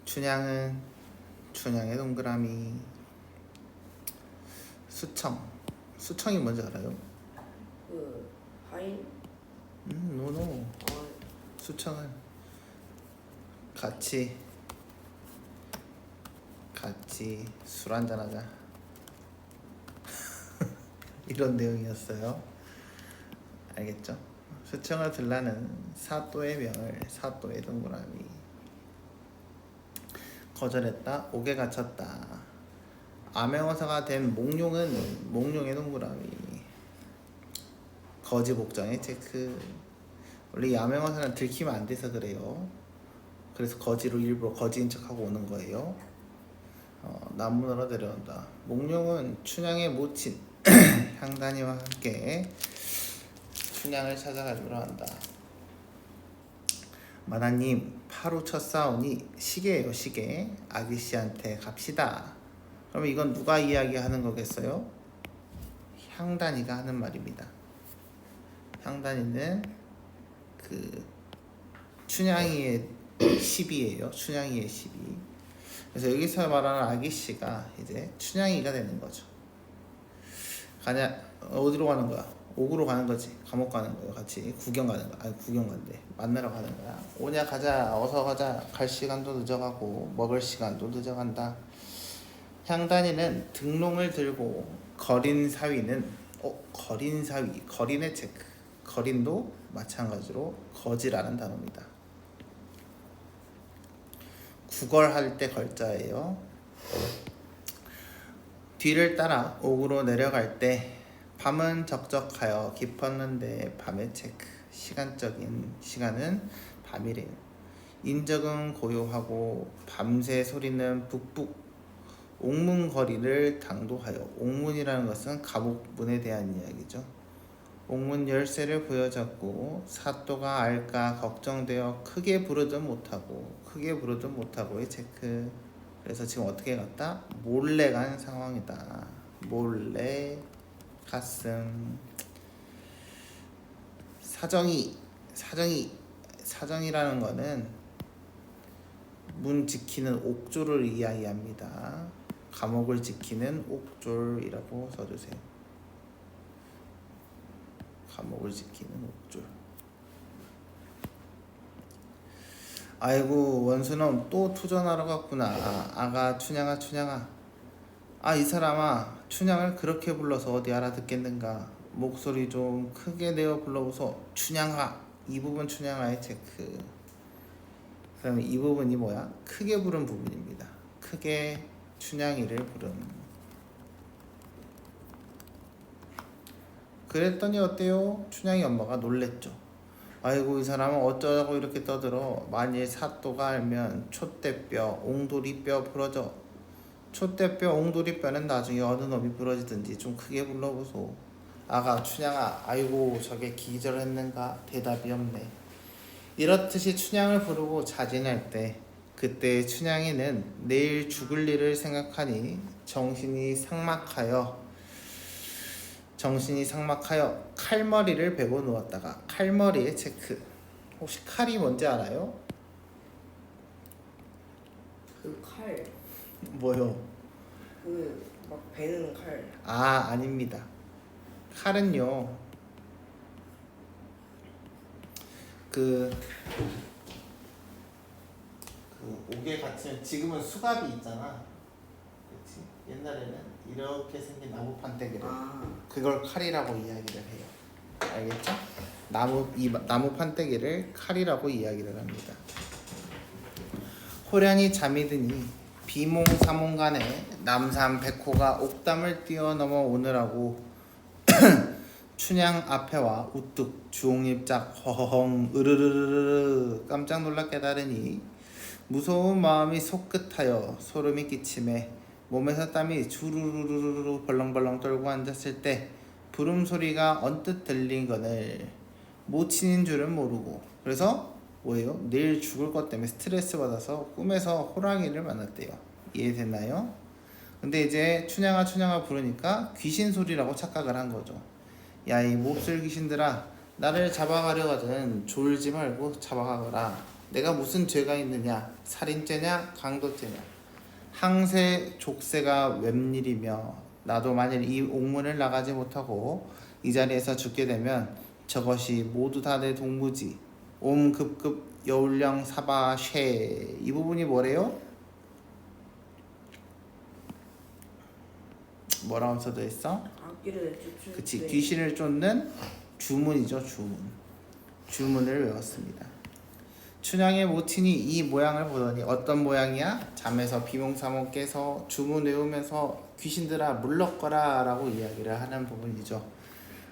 춘향의 동그라미. 수청이 뭔지 알아요? 그 하인? 노노. 어, 수청은 같이 술 한잔 하자 이런 내용이었어요. 알겠죠? 수청을 들라는 사또의 명을 사또의 동그라미. 거절했다. 옥에 갇혔다. 암행어사가 된 몽룡은 몽룡의 동그라미. 거지 복장의 체크. 원래 이 암행어사는 들키면 안 돼서 그래요. 그래서 거지로 일부러 거지인 척하고 오는 거예요. 남문으로 내려온다. 몽룡은 춘향의 모친 향단이와 함께 춘향을 찾아가기로 한다. 마나님, 파루 첫싸우니 시계예요, 시계. 아기씨한테 갑시다. 그럼 이건 누가 이야기하는 거겠어요? 향단이가 하는 말입니다. 향단이는 그 춘향이의 시비예요. 춘향이의 시비. 그래서 여기서 말하는 아기씨가 이제 춘향이가 되는 거죠. 어디로 가는 거야? 옥으로 가는 거지. 감옥 가는 거예요. 같이 구경 가는 거야. 아니 구경 간대. 만나러 가는 거야. 오냐 가자. 어서 가자. 갈 시간도 늦어가고 먹을 시간도 늦어간다. 향단이는 등롱을 들고 거린 사위는 거린의 체크. 거린도 마찬가지로 거지라는 단어입니다. 구걸할 때 걸자예요. 뒤를 따라 옥으로 내려갈 때 밤은 적적하여 깊었는데 밤의 체크. 시간적인 시간은 밤이래요. 인적은 고요하고 밤새 소리는 북북. 옥문거리를 당도하여. 옥문이라는 것은 감옥문에 대한 이야기죠. 옥문 열쇠를 부여잡고 사또가 알까 걱정되어 크게 부르든 못하고의 체크. 그래서 지금 어떻게 갔다? 몰래 간 상황이다. 몰래 갔음. 사정이라는 거는 문 지키는 옥졸을 이야기합니다. 감옥을 지키는 옥졸이라고 써주세요. 감옥을 지키는 옥졸. 아이고 원수놈 또 투전하러 갔구나. 아가 춘향아. 이 사람아 춘향을 그렇게 불러서 어디 알아듣겠는가. 목소리 좀 크게 내어 불러보소. 춘향아. 이 부분 춘향아의 체크. 그러면 이 부분이 뭐야? 크게 부른 부분입니다. 크게 춘향이를 부름. 그랬더니 어때요? 춘향이 엄마가 놀랬죠. 아이고 이 사람은 어쩌자고 이렇게 떠들어. 만일 사또가 알면 촛대뼈 옹돌이뼈 부러져. 촛대뼈 옹돌이뼈는 나중에 어느 놈이 부러지든지 좀 크게 불러보소. 아가 춘향아. 아이고 저게 기절했는가. 대답이 없네. 이렇듯이 춘향을 부르고 자진할 때 그때 춘향이는 내일 죽을 일을 생각하니 정신이 삭막하여 칼머리를 베고 누웠다가. 칼머리의 체크. 혹시 칼이 뭔지 알아요? 그 칼. 뭐요? 그 막 베는 칼. 아닙니다. 칼은요 그 옥에 갇히면 지금은 수갑이 있잖아. 그렇지? 옛날에는 이렇게 생긴 나무 판때기를 그걸 칼이라고 이야기를 해요. 알겠죠? 나무 판때기를 칼이라고 이야기를 합니다. 호련히 잠이 드니 비몽사몽간에 남산 백호가 옥담을 뛰어넘어 오느라고 춘향 앞에와 우뚝 주홍잎짝 허허헝 으르르르르 깜짝 놀라 깨달으니 무서운 마음이 속끝하여 소름이 끼침에 몸에서 땀이 주르르르르 벌렁벌렁 떨고 앉았을 때 부름소리가 언뜻 들린거늘 모친인 줄은 모르고. 그래서 뭐예요? 내일 죽을 것 때문에 스트레스 받아서 꿈에서 호랑이를 만났대요. 이해됐나요? 근데 이제 춘향아 부르니까 귀신 소리라고 착각을 한 거죠. 야 이 몹쓸 귀신들아 나를 잡아가려거든 졸지 말고 잡아가거라. 내가 무슨 죄가 있느냐? 살인죄냐? 강도죄냐? 항세 족쇄가 웬일이며 나도 만일 이 옥문을 나가지 못하고 이 자리에서 죽게 되면 저것이 모두 다 내 동무지. 옴급급 여울령 사바쉐. 이 부분이 뭐래요? 뭐라고 써져 있어? 악기를 쫓을 그치, 때 귀신을 쫓는 주문이죠. 주문을 외웠습니다. 춘향의 모친이 이 모양을 보더니 어떤 모양이야? 잠에서 비몽사몽 깨서 주문 외우면서 귀신들아 물러거라 라고 이야기를 하는 부분이죠.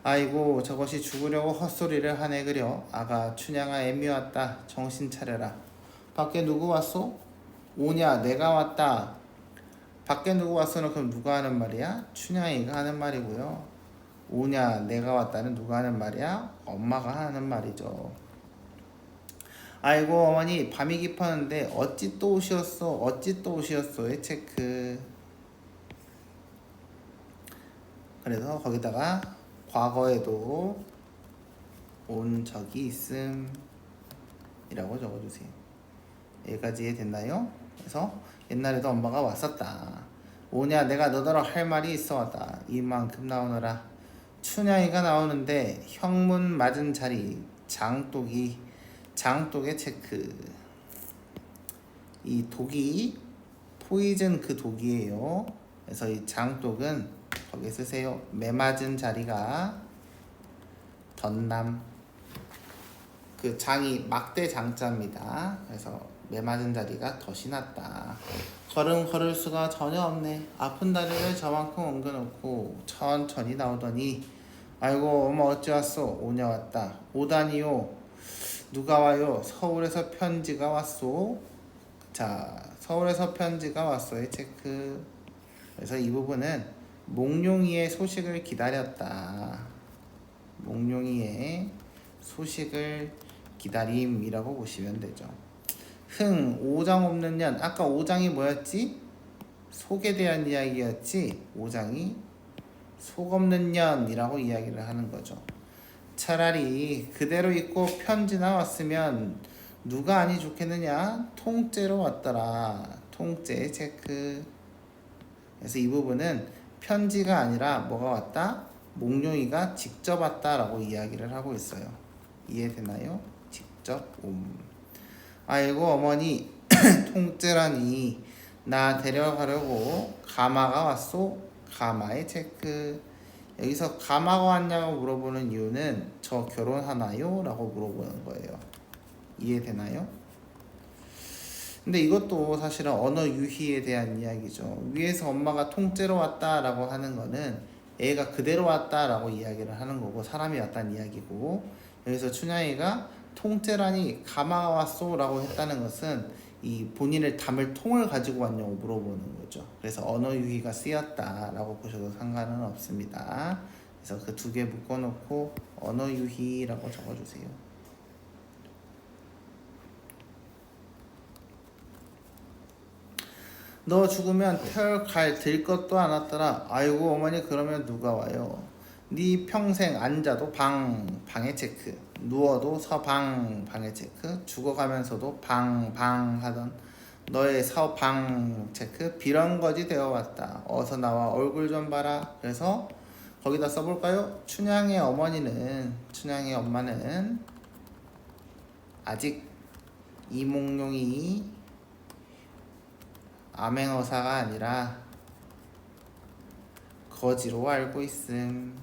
아이고 저것이 죽으려고 헛소리를 하네 그려. 아가 춘향아 애미 왔다. 정신 차려라. 밖에 누구 왔소? 오냐 내가 왔다. 밖에 누구 왔어는 그럼 누가 하는 말이야? 춘향이가 하는 말이고요. 오냐 내가 왔다는 누가 하는 말이야? 엄마가 하는 말이죠. 아이고 어머니 밤이 깊었는데 어찌 또 오시었소? 어찌 또 오시었소의 체크. 그래서 거기다가 과거에도 온 적이 있음 이라고 적어주세요. 여기까지 이해됐나요? 그래서 옛날에도 엄마가 왔었다. 오냐 내가 너더러 할 말이 있어 왔다. 이만큼 나오너라. 춘향이가 나오는데 형문 맞은 자리 장독의 체크. 이 독이 포이즌 그 독이에요. 그래서 이 장독은 거기에 쓰세요. 매 맞은 자리가 덧남. 그 장이 막대 장자입니다. 그래서 매 맞은 자리가 덫이 났다. 걸을 수가 전혀 없네. 아픈 다리를 저만큼 옮겨놓고 천천히 나오더니 아이고 엄마 어찌 왔소? 오냐 왔다. 오다니요. 누가 와요? 서울에서 편지가 왔소. 자, 서울에서 편지가 왔소의 체크. 그래서 이 부분은 몽룡이의 소식을 기다렸다. 몽룡이의 소식을 기다림이라고 보시면 되죠. 흥, 오장 없는 년. 아까 오장이 뭐였지? 속에 대한 이야기였지. 오장이 속 없는 년이라고 이야기를 하는 거죠. 차라리 그대로 있고 편지나 왔으면 누가 아니 좋겠느냐? 통째로 왔더라. 통째 체크. 그래서 이 부분은 편지가 아니라 뭐가 왔다? 몽룡이가 직접 왔다라고 이야기를 하고 있어요. 이해되나요? 직접 옴. 아이고 어머니 통째라니 나 데려가려고 가마가 왔소? 가마의 체크. 여기서 가마가 왔냐고 물어보는 이유는 저 결혼하나요? 라고 물어보는 거예요. 이해되나요? 근데 이것도 사실은 언어 유희에 대한 이야기죠. 위에서 엄마가 통째로 왔다 라고 하는 거는 애가 그대로 왔다 라고 이야기를 하는 거고 사람이 왔다는 이야기고, 여기서 춘향이가 통째라니 가마가 왔소 라고 했다는 것은 이 본인을 담을 통을 가지고 왔냐고 물어보는 거죠. 그래서 언어 유희가 쓰였다 라고 보셔도 상관은 없습니다. 그래서 그 두 개 묶어놓고 언어 유희라고 적어주세요. 너 죽으면 털 갈 들 것도 안 왔더라. 아이고 어머니 그러면 누가 와요? 네 평생 앉아도 방의 체크, 누워도 방의 체크, 죽어가면서도 방 하던 너의 방 체크, 비런거지 되어왔다. 어서 나와 얼굴 좀 봐라. 그래서 거기다 써볼까요? 춘향의 엄마는 아직 이몽룡이 암행어사가 아니라 거지로 알고 있음.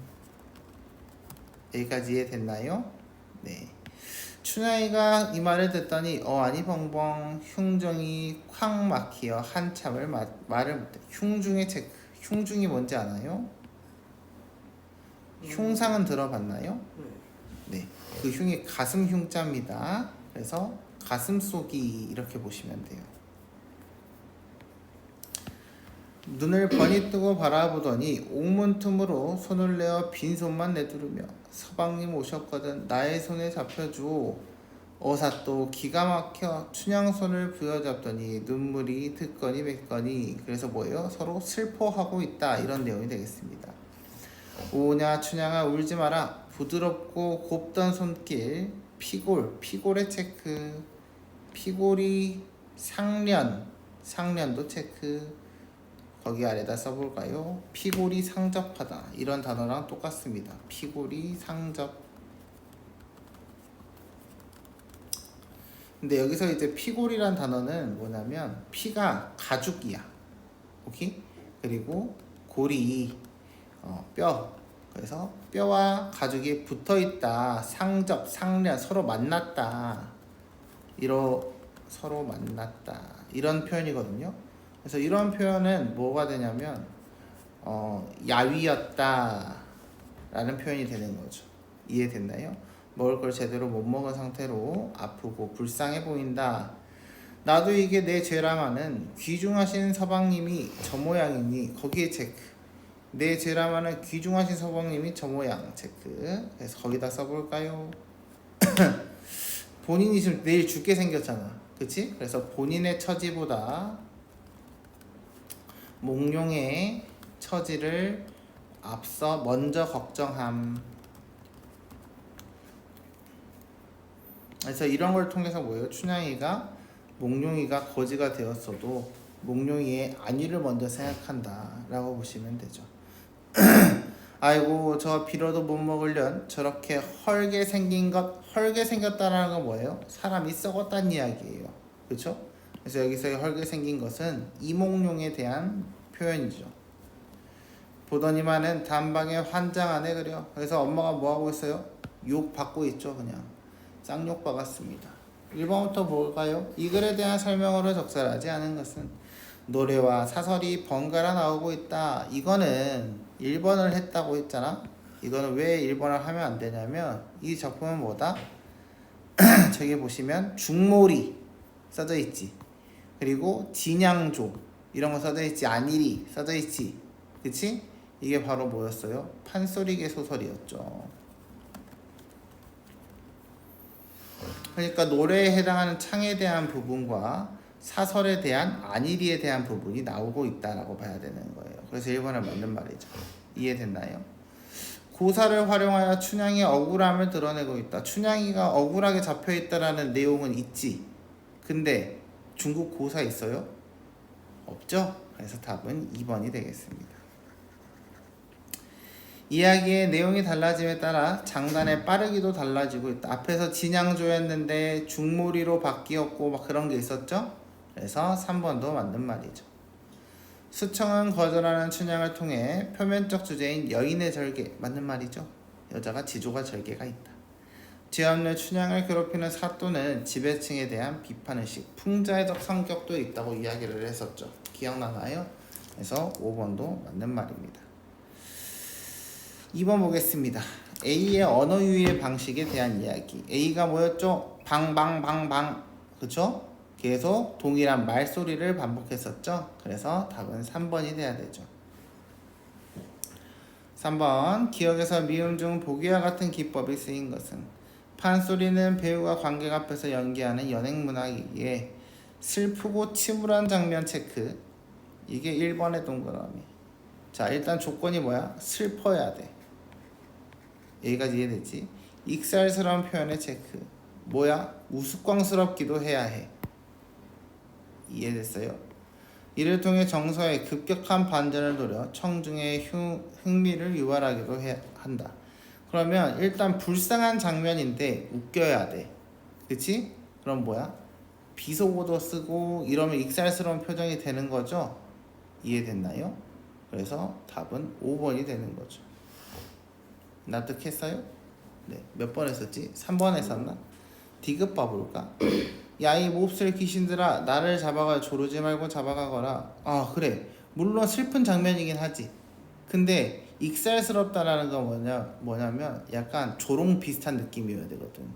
여기까지 이해됐나요? 네. 춘향이가 이 말을 듣더니 아니 벙벙 흉정이 콱 막히어 한참을 말을 못해. 흉중의 체크. 흉중이 뭔지 아나요? 흉상은 들어봤나요? 네. 그 흉이 가슴 흉자입니다. 그래서 가슴 속이 이렇게 보시면 돼요. 눈을 번이 뜨고 바라보더니 옥문 틈으로 손을 내어 빈손만 내두르며 서방님 오셨거든 나의 손에 잡혀주오. 어사 또 기가 막혀 춘향 손을 부여잡더니 눈물이 듣거니 맺거니. 그래서 뭐예요? 서로 슬퍼하고 있다 이런 내용이 되겠습니다. 오냐 춘향아 울지 마라. 부드럽고 곱던 손길 피골의 체크. 피골이 상련도 체크. 거기 아래다 써볼까요? 피골이 상접하다. 이런 단어랑 똑같습니다. 피골이 상접. 근데 여기서 이제 피골이란 단어는 뭐냐면 피가 가죽이야. 오케이? 그리고 골이 뼈. 그래서 뼈와 가죽이 붙어있다. 상접, 상련, 서로 만났다. 서로 만났다. 이런 표현이거든요. 그래서 이런 표현은 뭐가 되냐면 야위였다 라는 표현이 되는 거죠. 이해됐나요? 먹을 걸 제대로 못 먹은 상태로 아프고 불쌍해 보인다. 나도 이게 내 죄라마는 귀중하신 서방님이 저 모양이니 거기에 체크. 내 죄라마는 귀중하신 서방님이 저 모양 체크. 그래서 거기다 써볼까요? 본인이 지금 내일 죽게 생겼잖아. 그치? 그래서 본인의 처지보다 몽룡의 처지를 앞서 먼저 걱정함. 그래서 이런 걸 통해서 뭐예요? 춘향이가 몽룡이가 거지가 되었어도 몽룡이의 안위를 먼저 생각한다 라고 보시면 되죠. 아이고 저 빌어도 못 먹으련 저렇게 헐게 생겼다라는 건 뭐예요? 사람이 썩었다는 이야기예요. 그렇죠? 그래서 여기서 헐게 생긴 것은 이몽룡에 대한 표현이죠. 보더니만은 단방에 환장하네 그려. 그래서 엄마가 뭐하고 있어요? 욕 받고 있죠. 그냥 쌍욕 받았습니다. 1번부터 볼까요? 이 글에 대한 설명으로 적절하지 않은 것은 노래와 사설이 번갈아 나오고 있다. 이거는 1번을 했다고 했잖아. 이거는 왜 1번을 하면 안 되냐면 이 작품은 뭐다? 저기 보시면 중몰이 써져 있지. 그리고 진양조 이런 거 써져 있지. 안일이 써져 있지. 그치? 이게 바로 뭐였어요? 판소리계 소설이었죠. 그러니까 노래에 해당하는 창에 대한 부분과 사설에 대한 안일이에 대한 부분이 나오고 있다라고 봐야 되는 거예요. 그래서 1번을 맞는 말이죠. 이해됐나요? 고사를 활용하여 춘향이 억울함을 드러내고 있다. 춘향이가 억울하게 잡혀있다라는 내용은 있지. 근데 중국 고사 있어요? 없죠? 그래서 답은 2번이 되겠습니다. 이야기의 내용이 달라짐에 따라 장단의 빠르기도 달라지고 있다. 앞에서 진양조였는데 중몰이로 바뀌었고 막 그런 게 있었죠? 그래서 3번도 맞는 말이죠. 수청은 거절하는 춘향을 통해 표면적 주제인 여인의 절개 맞는 말이죠. 여자가 지조가 절개가 있다. 죄 없는 춘향을 괴롭히는 사또는 지배층에 대한 비판의식, 풍자의적 성격도 있다고 이야기를 했었죠. 기억나나요? 그래서 5번도 맞는 말입니다. 2번 보겠습니다. A의 언어 유희의 방식에 대한 이야기. A가 뭐였죠? 방방방방. 그쵸? 계속 동일한 말소리를 반복했었죠. 그래서 답은 3번이 돼야 되죠. 3번 기억에서 미음 중 보기와 같은 기법이 쓰인 것은 판소리는 배우가 관객 앞에서 연기하는 연행문학이기에 슬프고 침울한 장면 체크. 이게 1번의 동그라미. 자 일단 조건이 뭐야? 슬퍼야 돼. 여기까지 이해됐지? 익살스러운 표현의 체크. 뭐야? 우스꽝스럽기도 해야 해. 이해됐어요? 이를 통해 정서의 급격한 반전을 노려 청중의 흥미를 유발하기도 한다. 그러면 일단 불쌍한 장면인데 웃겨야 돼. 그치? 그럼 뭐야? 비속어도 쓰고 이러면 익살스러운 표정이 되는 거죠? 이해됐나요? 그래서 답은 5번이 되는 거죠. 납득했어요? 네. 몇 번 했었지? 3번 했었나? 디귿 봐볼까? 야 이 몹쓸 귀신들아 나를 잡아가 조르지 말고 잡아가거라. 아 그래 물론 슬픈 장면이긴 하지. 근데 익살스럽다라는 건 뭐냐면 약간 조롱 비슷한 느낌이어야 되거든.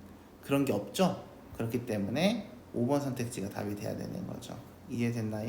그런 게 없죠? 그렇기 때문에 5번 선택지가 답이 돼야 되는 거죠. 이해됐나요?